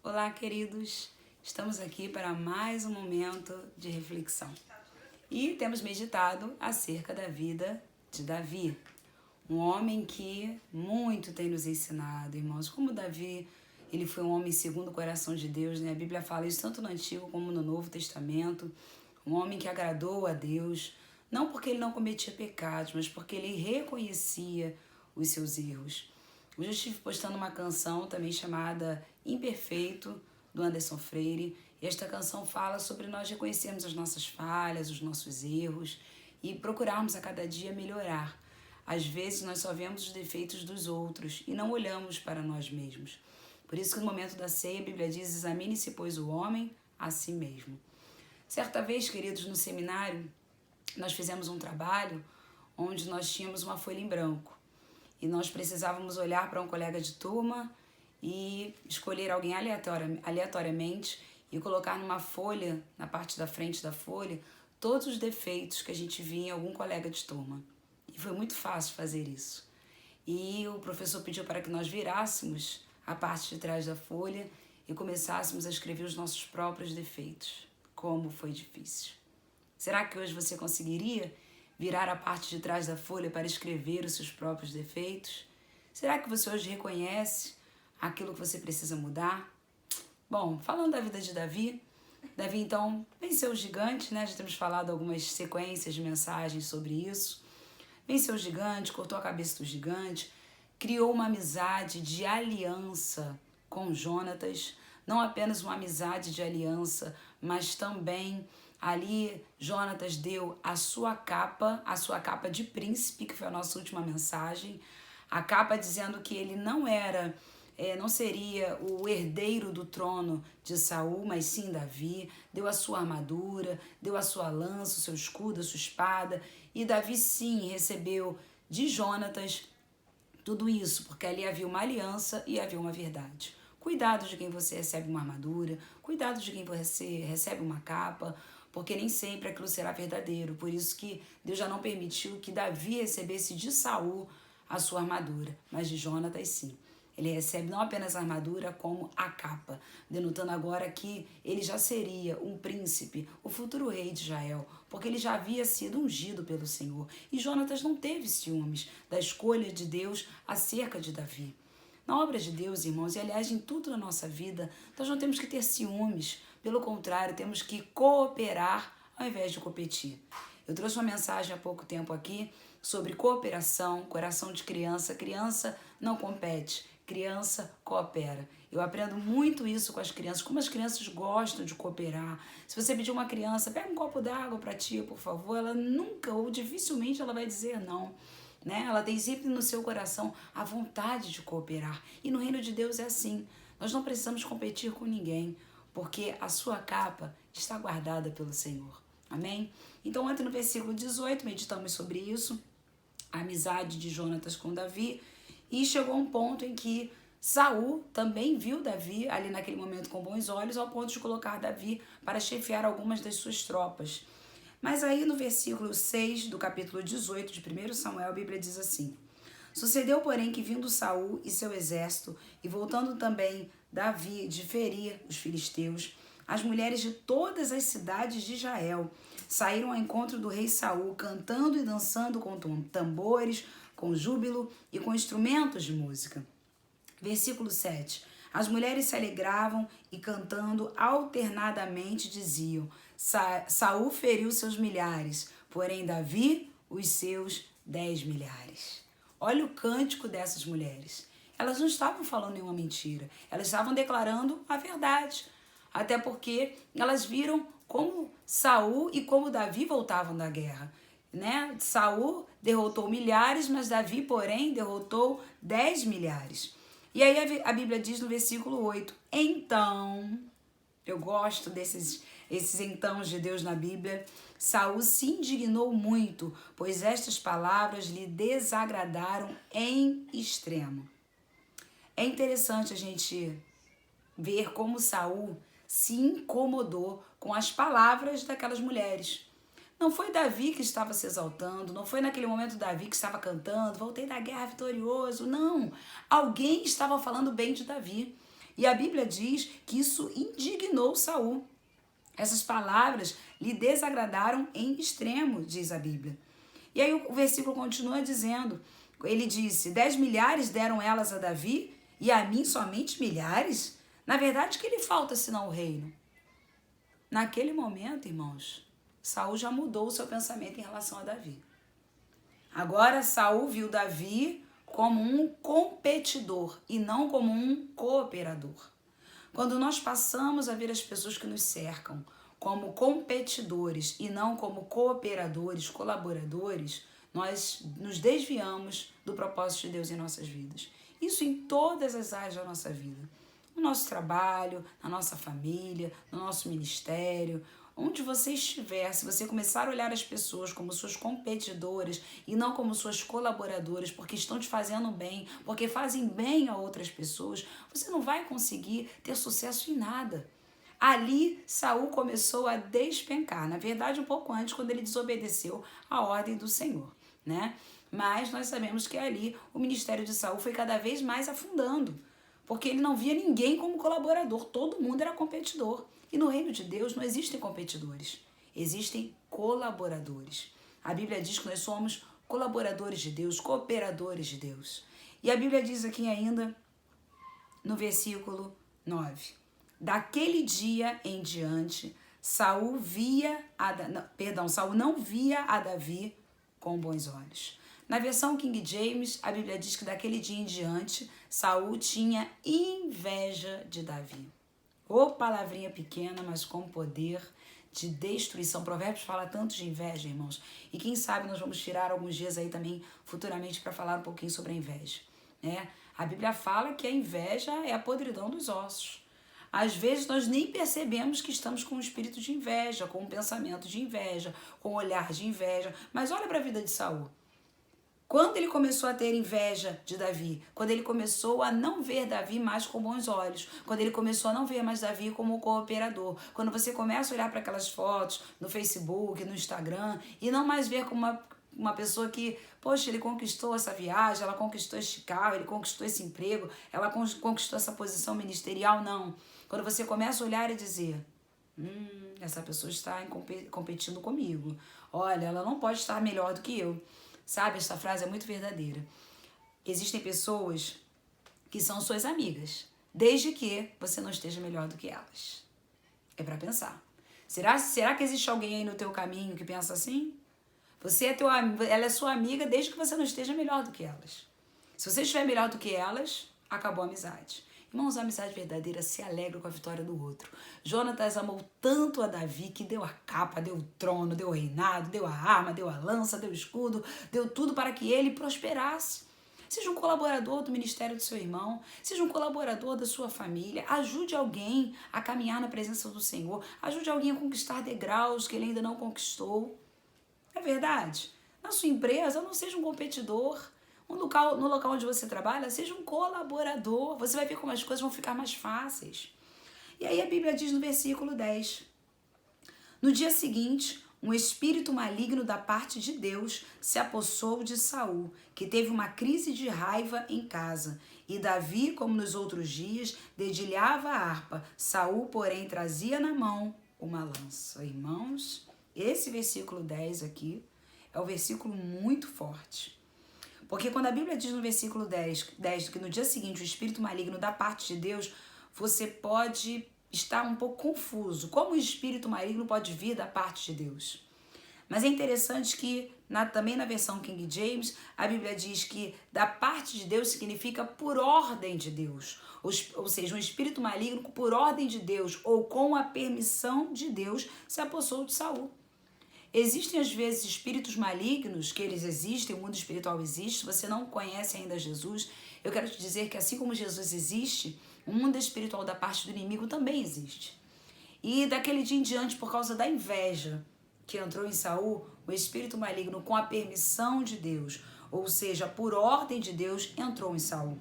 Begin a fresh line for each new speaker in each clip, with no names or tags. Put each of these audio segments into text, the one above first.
Olá, queridos! Estamos aqui para mais um momento de reflexão. E temos meditado acerca da vida de Davi, um homem que muito tem nos ensinado, irmãos. Como Davi, ele foi um homem segundo o coração de Deus, né? A Bíblia fala isso tanto no Antigo como no Novo Testamento. Um homem que agradou a Deus, não porque ele não cometia pecados, mas porque ele reconhecia os seus erros. Hoje eu estive postando uma canção também chamada Imperfeito, do Anderson Freire. E esta canção fala sobre nós reconhecermos as nossas falhas, os nossos erros e procurarmos a cada dia melhorar. Às vezes nós só vemos os defeitos dos outros e não olhamos para nós mesmos. Por isso que no momento da ceia a Bíblia diz: examine-se, pois, o homem a si mesmo. Certa vez, queridos, no seminário, nós fizemos um trabalho onde nós tínhamos uma folha em branco. E nós precisávamos olhar para um colega de turma e escolher alguém aleatoriamente e colocar numa folha, na parte da frente da folha, todos os defeitos que a gente via em algum colega de turma. E foi muito fácil fazer isso. E o professor pediu para que nós virássemos a parte de trás da folha e começássemos a escrever os nossos próprios defeitos. Como foi difícil. Será que hoje você conseguiria virar a parte de trás da folha para escrever os seus próprios defeitos? Será que você hoje reconhece aquilo que você precisa mudar? Bom, falando da vida de Davi, Davi então venceu o gigante, né? Já temos falado algumas sequências de mensagens sobre isso. Venceu o gigante, cortou a cabeça do gigante, criou uma amizade de aliança com Jonatas, não apenas uma amizade de aliança, mas também ali Jonatas deu a sua capa de príncipe, que foi a nossa última mensagem, a capa dizendo que ele não seria o herdeiro do trono de Saul, mas sim Davi. Deu a sua armadura, deu a sua lança, o seu escudo, a sua espada, e Davi sim recebeu de Jonatas tudo isso, porque ali havia uma aliança e havia uma verdade. Cuidado de quem você recebe uma armadura, cuidado de quem você recebe uma capa, porque nem sempre aquilo será verdadeiro. Por isso que Deus já não permitiu que Davi recebesse de Saul a sua armadura, mas de Jonatas sim. Ele recebe não apenas a armadura, como a capa, denotando agora que ele já seria um príncipe, o futuro rei de Israel, porque ele já havia sido ungido pelo Senhor. E Jonatas não teve ciúmes da escolha de Deus acerca de Davi. Na obra de Deus, irmãos, e aliás em tudo na nossa vida, nós não temos que ter ciúmes. Pelo contrário, temos que cooperar ao invés de competir. Eu trouxe uma mensagem há pouco tempo aqui sobre cooperação, coração de criança. Criança não compete, criança coopera. Eu aprendo muito isso com as crianças, como as crianças gostam de cooperar. Se você pedir uma criança, pega um copo d'água para tia, por favor, ela nunca ou dificilmente ela vai dizer não. Né? Ela tem sempre no seu coração a vontade de cooperar. E no reino de Deus é assim. Nós não precisamos competir com ninguém, porque a sua capa está guardada pelo Senhor. Amém? Então, ontem no versículo 18, meditamos sobre isso, a amizade de Jonatas com Davi, e chegou um ponto em que Saul também viu Davi ali naquele momento com bons olhos, ao ponto de colocar Davi para chefiar algumas das suas tropas. Mas aí no versículo 6 do capítulo 18 de 1 Samuel, a Bíblia diz assim: sucedeu, porém, que vindo Saul e seu exército, e voltando também Davi de ferir os filisteus, as mulheres de todas as cidades de Israel saíram ao encontro do rei Saul, cantando e dançando com tambores, com júbilo e com instrumentos de música. Versículo 7. As mulheres se alegravam e cantando alternadamente diziam: Saul feriu seus milhares, porém Davi os seus 10 milhares. Olha o cântico dessas mulheres. Elas não estavam falando nenhuma mentira, elas estavam declarando a verdade. Até porque elas viram como Saul e como Davi voltavam da guerra. Né? Saul derrotou milhares, mas Davi, porém, derrotou 10 milhares. E aí a Bíblia diz no versículo 8, então, eu gosto esses entãos de Deus na Bíblia, Saul se indignou muito, pois estas palavras lhe desagradaram em extremo. É interessante a gente ver como Saul se incomodou com as palavras daquelas mulheres. Não foi Davi que estava se exaltando, não foi naquele momento Davi que estava cantando, voltei da guerra vitorioso, não. Alguém estava falando bem de Davi. E a Bíblia diz que isso indignou Saul. Essas palavras lhe desagradaram em extremo, diz a Bíblia. E aí o versículo continua dizendo, ele disse, 10 milhares deram elas a Davi e a mim somente milhares? Na verdade, que lhe falta senão o reino? Naquele momento, irmãos, Saul já mudou o seu pensamento em relação a Davi. Agora Saul viu Davi como um competidor e não como um cooperador. Quando nós passamos a ver as pessoas que nos cercam como competidores e não como cooperadores, colaboradores, nós nos desviamos do propósito de Deus em nossas vidas. Isso em todas as áreas da nossa vida. No nosso trabalho, na nossa família, no nosso ministério, onde você estiver, se você começar a olhar as pessoas como suas competidoras e não como suas colaboradoras, porque estão te fazendo bem, porque fazem bem a outras pessoas, você não vai conseguir ter sucesso em nada. Ali, Saul começou a despencar. Na verdade, um pouco antes, quando ele desobedeceu a ordem do Senhor, né? Mas nós sabemos que ali o ministério de Saul foi cada vez mais afundando, porque ele não via ninguém como colaborador, todo mundo era competidor. E no reino de Deus não existem competidores, existem colaboradores. A Bíblia diz que nós somos colaboradores de Deus, cooperadores de Deus. E a Bíblia diz aqui ainda, no versículo 9, daquele dia em diante, Saul não via a Davi com bons olhos. Na versão King James, a Bíblia diz que daquele dia em diante, Saul tinha inveja de Davi. Ô palavrinha pequena, mas com poder de destruição. Provérbios fala tanto de inveja, irmãos. E quem sabe nós vamos tirar alguns dias aí também, futuramente, para falar um pouquinho sobre a inveja, né? A Bíblia fala que a inveja é a podridão dos ossos. Às vezes nós nem percebemos que estamos com um espírito de inveja, com um pensamento de inveja, com um olhar de inveja. Mas olha para a vida de Saul. Quando ele começou a ter inveja de Davi, quando ele começou a não ver Davi mais com bons olhos, quando ele começou a não ver mais Davi como um cooperador, quando você começa a olhar para aquelas fotos no Facebook, no Instagram, e não mais ver como uma pessoa que, poxa, ele conquistou essa viagem, ela conquistou este carro, ele conquistou esse emprego, ela conquistou essa posição ministerial, não. Quando você começa a olhar e dizer, essa pessoa está competindo comigo, olha, ela não pode estar melhor do que eu. Sabe, essa frase é muito verdadeira. Existem pessoas que são suas amigas, desde que você não esteja melhor do que elas. É para pensar. Será que existe alguém aí no teu caminho que pensa assim? Ela é sua amiga desde que você não esteja melhor do que elas. Se você estiver melhor do que elas, acabou a amizade. Irmãos, a amizade verdadeira se alegra com a vitória do outro. Jonatas amou tanto a Davi que deu a capa, deu o trono, deu o reinado, deu a arma, deu a lança, deu o escudo, deu tudo para que ele prosperasse. Seja um colaborador do ministério do seu irmão, seja um colaborador da sua família, ajude alguém a caminhar na presença do Senhor, ajude alguém a conquistar degraus que ele ainda não conquistou. É verdade? Na sua empresa, não seja um competidor. No local onde você trabalha, seja um colaborador. Você vai ver como as coisas vão ficar mais fáceis. E aí a Bíblia diz no versículo 10. No dia seguinte, um espírito maligno da parte de Deus se apossou de Saul, que teve uma crise de raiva em casa. E Davi, como nos outros dias, dedilhava a harpa. Saul, porém, trazia na mão uma lança. Irmãos, esse versículo 10 aqui é um versículo muito forte. Porque quando a Bíblia diz no versículo 10 que no dia seguinte o espírito maligno da parte de Deus, você pode estar um pouco confuso. Como o espírito maligno pode vir da parte de Deus? Mas é interessante que também na versão King James, a Bíblia diz que da parte de Deus significa por ordem de Deus. Ou seja, um espírito maligno por ordem de Deus ou com a permissão de Deus se apossou de Saul. Existem às vezes espíritos malignos, que eles existem, o mundo espiritual existe, se você não conhece ainda Jesus, eu quero te dizer que assim como Jesus existe, o mundo espiritual da parte do inimigo também existe. E daquele dia em diante, por causa da inveja que entrou em Saul, o espírito maligno com a permissão de Deus, ou seja, por ordem de Deus, entrou em Saul.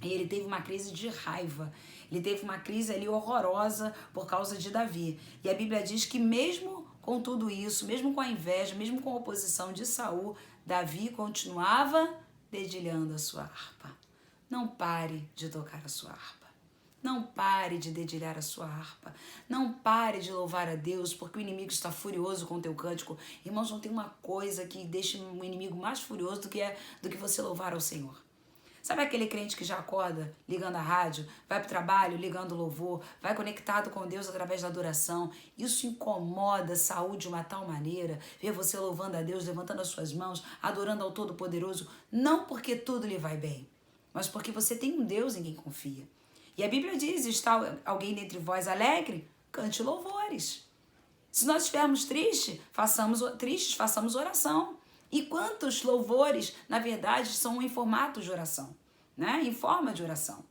E ele teve uma crise de raiva, ele teve uma crise ali horrorosa por causa de Davi. E a Bíblia diz que mesmo com tudo isso, mesmo com a inveja, mesmo com a oposição de Saul, Davi continuava dedilhando a sua harpa. Não pare de tocar a sua harpa. Não pare de dedilhar a sua harpa. Não pare de louvar a Deus, porque o inimigo está furioso com o teu cântico. Irmãos, não tem uma coisa que deixe o inimigo mais furioso do que você louvar ao Senhor. Sabe aquele crente que já acorda ligando a rádio, vai para o trabalho ligando o louvor, vai conectado com Deus através da adoração? Isso incomoda Saul de uma tal maneira, ver você louvando a Deus, levantando as suas mãos, adorando ao Todo-Poderoso, não porque tudo lhe vai bem, mas porque você tem um Deus em quem confia. E a Bíblia diz, está alguém dentre vós alegre? Cante louvores. Se nós estivermos tristes, façamos oração. E quantos louvores, na verdade, são em formato de oração, né? Em forma de oração.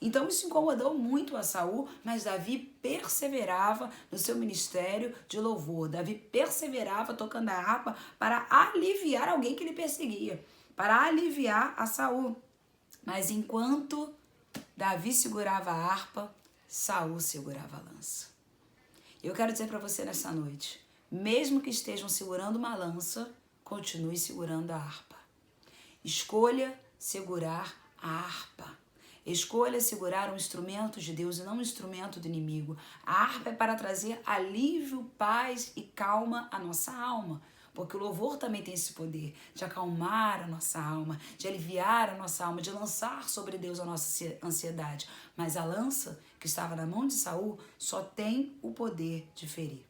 Então isso incomodou muito a Saul, mas Davi perseverava no seu ministério de louvor. Davi perseverava tocando a harpa para aliviar alguém que lhe perseguia, para aliviar a Saul. Mas enquanto Davi segurava a harpa, Saul segurava a lança. Eu quero dizer para você nessa noite, mesmo que estejam segurando uma lança, continue segurando a harpa. Escolha segurar a harpa. Escolha segurar um instrumento de Deus e não um instrumento do inimigo. A harpa é para trazer alívio, paz e calma à nossa alma. Porque o louvor também tem esse poder de acalmar a nossa alma, de aliviar a nossa alma, de lançar sobre Deus a nossa ansiedade. Mas a lança que estava na mão de Saul só tem o poder de ferir.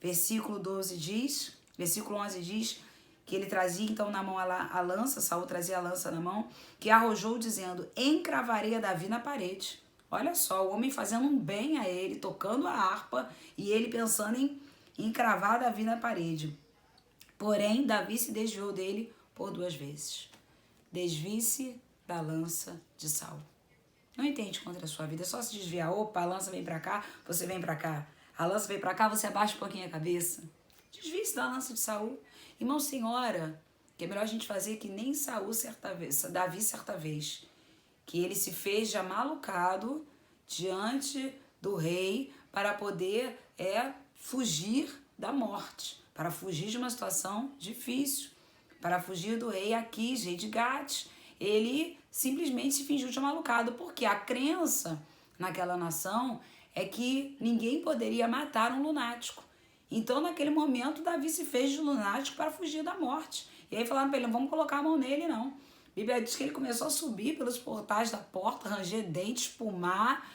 Versículo 11 diz que ele trazia então na mão a lança, Saul trazia a lança na mão, que arrojou dizendo, encravarei a Davi na parede. Olha só, o homem fazendo um bem a ele, tocando a harpa, e ele pensando em encravar Davi na parede. Porém, Davi se desviou dele por 2 vezes. Desvie-se da lança de Saul. Não entende contra a sua vida, é só se desviar. Opa, a lança vem pra cá, você vem pra cá. A lança vem pra cá, você abaixa um pouquinho a cabeça. Desvie-se da lança de Saul. Irmão, senhora, que é melhor a gente fazer que nem Saul Davi certa vez. Que ele se fez de amalucado diante do rei para poder fugir da morte. Para fugir de uma situação difícil. Para fugir do rei Aquis, rei de Gate. Ele simplesmente se fingiu de amalucado, porque a crença naquela nação é que ninguém poderia matar um lunático. Então, naquele momento, Davi se fez de lunático para fugir da morte. E aí falaram para ele, não vamos colocar a mão nele, não. A Bíblia diz que ele começou a subir pelos portais da porta, ranger dentes, espumar.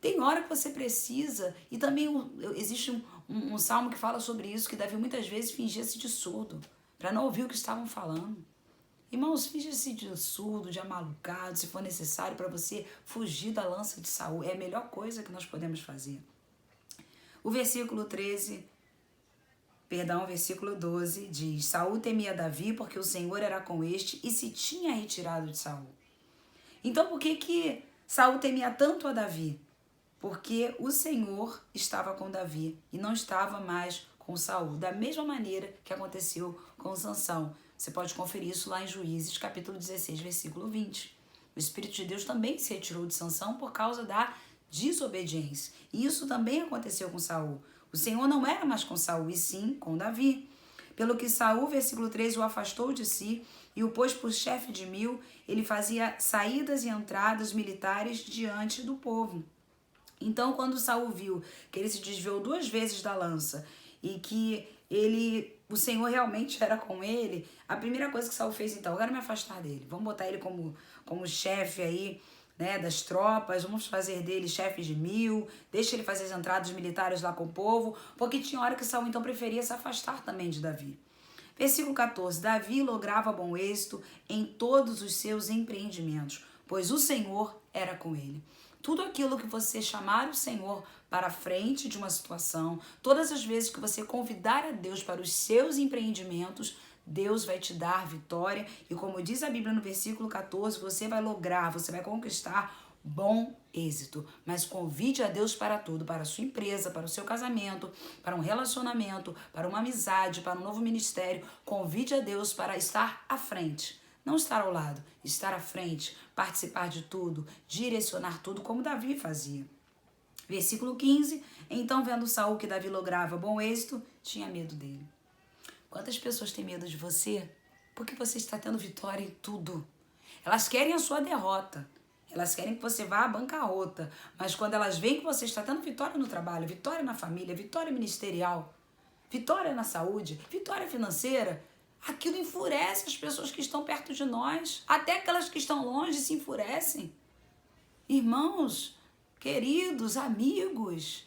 Tem hora que você precisa. E também existe um salmo que fala sobre isso, que Davi muitas vezes fingia-se de surdo, para não ouvir o que estavam falando. Irmãos, finja-se de surdo, de amalucado, se for necessário, para você fugir da lança de Saul. É a melhor coisa que nós podemos fazer. O versículo 12 diz, Saul temia Davi porque o Senhor era com este e se tinha retirado de Saul. Então, por que Saul temia tanto a Davi? Porque o Senhor estava com Davi e não estava mais com Saul. Da mesma maneira que aconteceu com Sansão. Você pode conferir isso lá em Juízes, capítulo 16, versículo 20. O Espírito de Deus também se retirou de Sansão por causa da desobediência. E isso também aconteceu com Saul. O Senhor não era mais com Saul, e sim com Davi. Pelo que Saul, versículo 3, o afastou de si e o pôs por chefe de 1000. Ele fazia saídas e entradas militares diante do povo. Então, quando Saul viu que ele se desviou 2 vezes da lança e que o Senhor realmente era com ele, a primeira coisa que Saul fez, então, eu quero me afastar dele. Vamos botar ele como chefe aí, né, das tropas, vamos fazer dele chefe de 1000, deixa ele fazer as entradas militares lá com o povo, porque tinha hora que Saul então preferia se afastar também de Davi. Versículo 14, Davi lograva bom êxito em todos os seus empreendimentos, pois o Senhor era com ele. Tudo aquilo que você chamar o Senhor para a frente de uma situação, todas as vezes que você convidar a Deus para os seus empreendimentos, Deus vai te dar vitória e como diz a Bíblia no versículo 14, você vai lograr, você vai conquistar bom êxito. Mas convide a Deus para tudo, para a sua empresa, para o seu casamento, para um relacionamento, para uma amizade, para um novo ministério. Convide a Deus para estar à frente. Não estar ao lado, estar à frente, participar de tudo, direcionar tudo como Davi fazia. Versículo 15, então vendo Saul que Davi lograva bom êxito, tinha medo dele. Quantas pessoas têm medo de você? Porque você está tendo vitória em tudo. Elas querem a sua derrota. Elas querem que você vá à bancarrota. Mas quando elas veem que você está tendo vitória no trabalho, vitória na família, vitória ministerial, vitória na saúde, vitória financeira, aquilo enfurece as pessoas que estão perto de nós. Até aquelas que estão longe se enfurecem. Irmãos, queridos, amigos,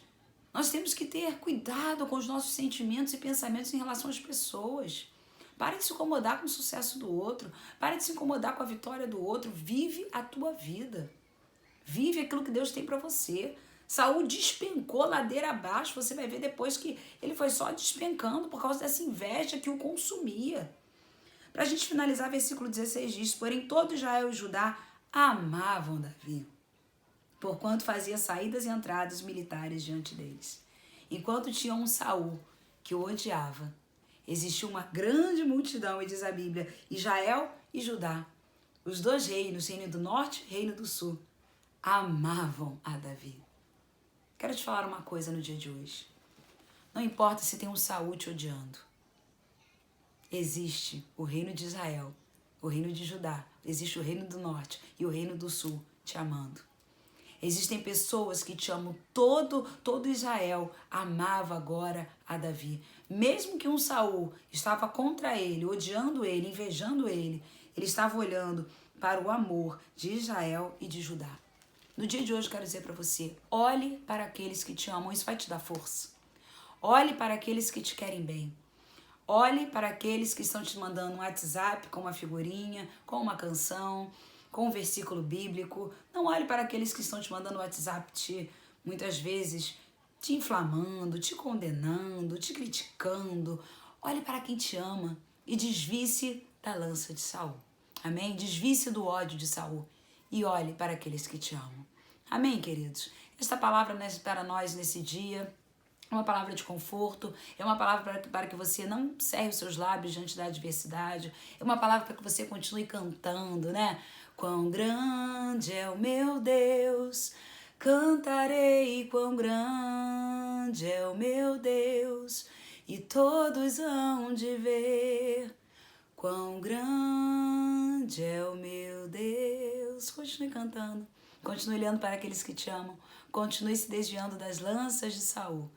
nós temos que ter cuidado com os nossos sentimentos e pensamentos em relação às pessoas. Para de se incomodar com o sucesso do outro. Para de se incomodar com a vitória do outro. Vive a tua vida. Vive aquilo que Deus tem para você. Saul despencou ladeira abaixo. Você vai ver depois que ele foi só despencando por causa dessa inveja que o consumia. Para a gente finalizar, versículo 16 diz: porém todo Israel e Judá amavam Davi, porquanto fazia saídas e entradas militares diante deles. Enquanto tinha um Saul que o odiava, existiu uma grande multidão, e diz a Bíblia, Israel e Judá, os dois reinos, reino do norte e reino do sul, amavam a Davi. Quero te falar uma coisa no dia de hoje. Não importa se tem um Saul te odiando. Existe o reino de Israel, o reino de Judá, existe o reino do norte e o reino do sul te amando. Existem pessoas que te amam, todo Israel amava agora a Davi. Mesmo que um Saul estava contra ele, odiando ele, invejando ele estava olhando para o amor de Israel e de Judá. No dia de hoje eu quero dizer para você, olhe para aqueles que te amam, isso vai te dar força. Olhe para aqueles que te querem bem. Olhe para aqueles que estão te mandando um WhatsApp com uma figurinha, com uma canção, com um versículo bíblico. Não olhe para aqueles que estão te mandando WhatsApp muitas vezes te inflamando, te condenando, te criticando. Olhe para quem te ama e desvie-se da lança de Saul. Amém? Desvie-se do ódio de Saul e olhe para aqueles que te amam. Amém, queridos? Esta palavra para nós nesse dia é uma palavra de conforto, é uma palavra para que você não cerre os seus lábios diante da adversidade, é uma palavra para que você continue cantando, né? Quão grande é o meu Deus, cantarei, quão grande é o meu Deus, e todos hão de ver, quão grande é o meu Deus. Continue cantando, continue olhando para aqueles que te amam, continue se desviando das lanças de Saul.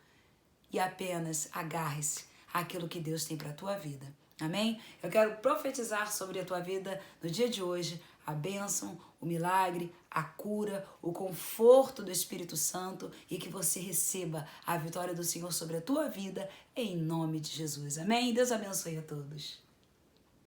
E apenas agarre-se àquilo que Deus tem para a tua vida. Amém? Eu quero profetizar sobre a tua vida no dia de hoje a bênção, o milagre, a cura, o conforto do Espírito Santo e que você receba a vitória do Senhor sobre a tua vida em nome de Jesus. Amém? Deus abençoe a todos.